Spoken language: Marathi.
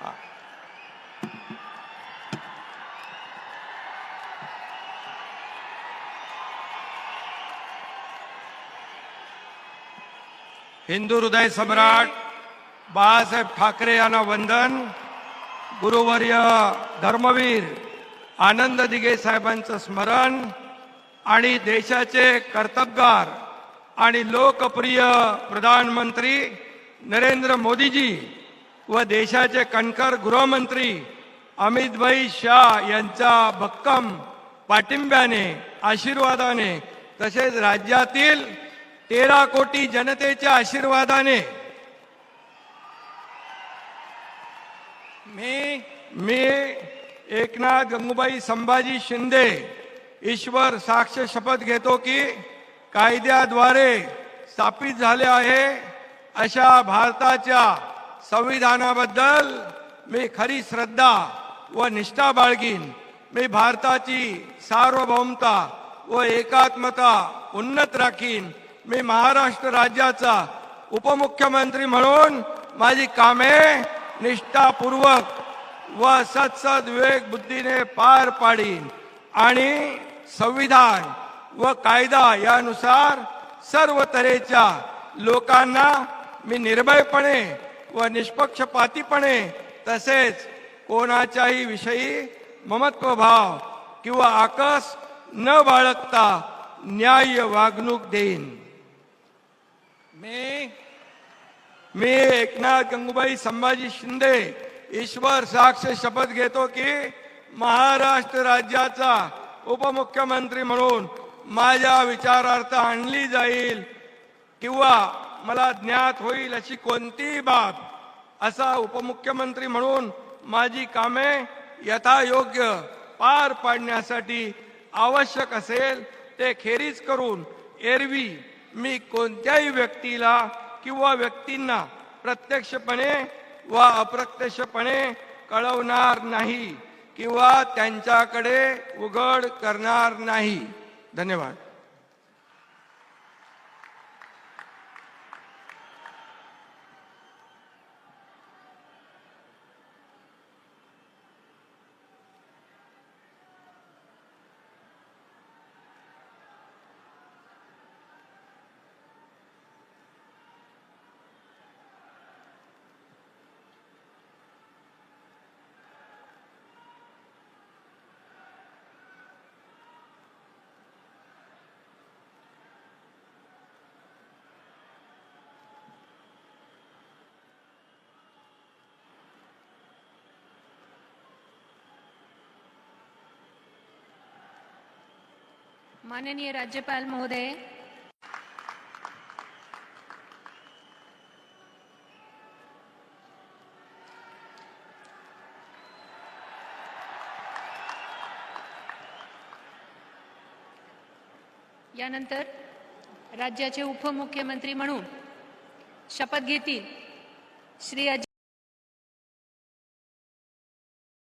हा. हिंदू हृदय सम्राट बाळासाहेब ठाकरे यांना वंदन. गुरुवर्य धर्मवीर आनंद दिघे साहेबांचं स्मरण आणि देशाचे कर्तबगार आणि लोकप्रिय प्रधानमंत्री नरेंद्र मोदीजी व देशाचे कणखर गृहमंत्री अमित भाई शाह यांच्या भक्कम पाठिंब्याने आशीर्वादाने तसेच राज्यातील 13 कोटी जनतेच्या आशीर्वादाने मी एकनाथ गंगूबाई संभाजी शिंदे ईश्वर साक्ष शपथ घेतो की कायद्याद्वारे स्थापित झाले आहे अशा भारताच्या संविधानाबद्दल मी खरी श्रद्धा व निष्ठा बाळगीन. मी भारताची सार्वभौमता व एकात्मता उन्नत राखीन. मी महाराष्ट्र राज्याचा उपमुख्यमंत्री म्हणून माझी कामे निष्ठापूर्वक व सत्सद विवेक बुद्धीने पार पाडीन आणि संविधान व कायदा यानुसार सर्व तऱ्हेच्या लोकांना मी निर्भयपणे व निष्पक्षपातीपणे तसेच कोणाच्याही विषयी ममत्वभाव किंवा आकस न बाळगता न्याय्य वागणूक देईन. मी एकनाथ गंगूबाई संभाजी शिंदे ईश्वर साक्ष शपथ घेतो की महाराष्ट्र राज्याचा उपमुख्यमंत्री म्हणून माझ्या विचारार्थ आणली जाईल किंवा मला ज्ञात होईल अशी कोणतीही बाब असा उपमुख्यमंत्री म्हणून माझी कामे यथायोग्य पार पाडण्यासाठी आवश्यक असेल ते खेरीज करून एरवी मी कोणत्याही व्यक्तीला किंवा व्यक्तींना प्रत्यक्षपणे व अप्रत्यक्षपणे कळवणार नाही किंवा त्यांच्याकडे उघड करणार नाही. धन्यवाद. माननीय राज्यपाल महोदय, यानंतर राज्याचे उपमुख्यमंत्री म्हणून शपथ घेतील श्री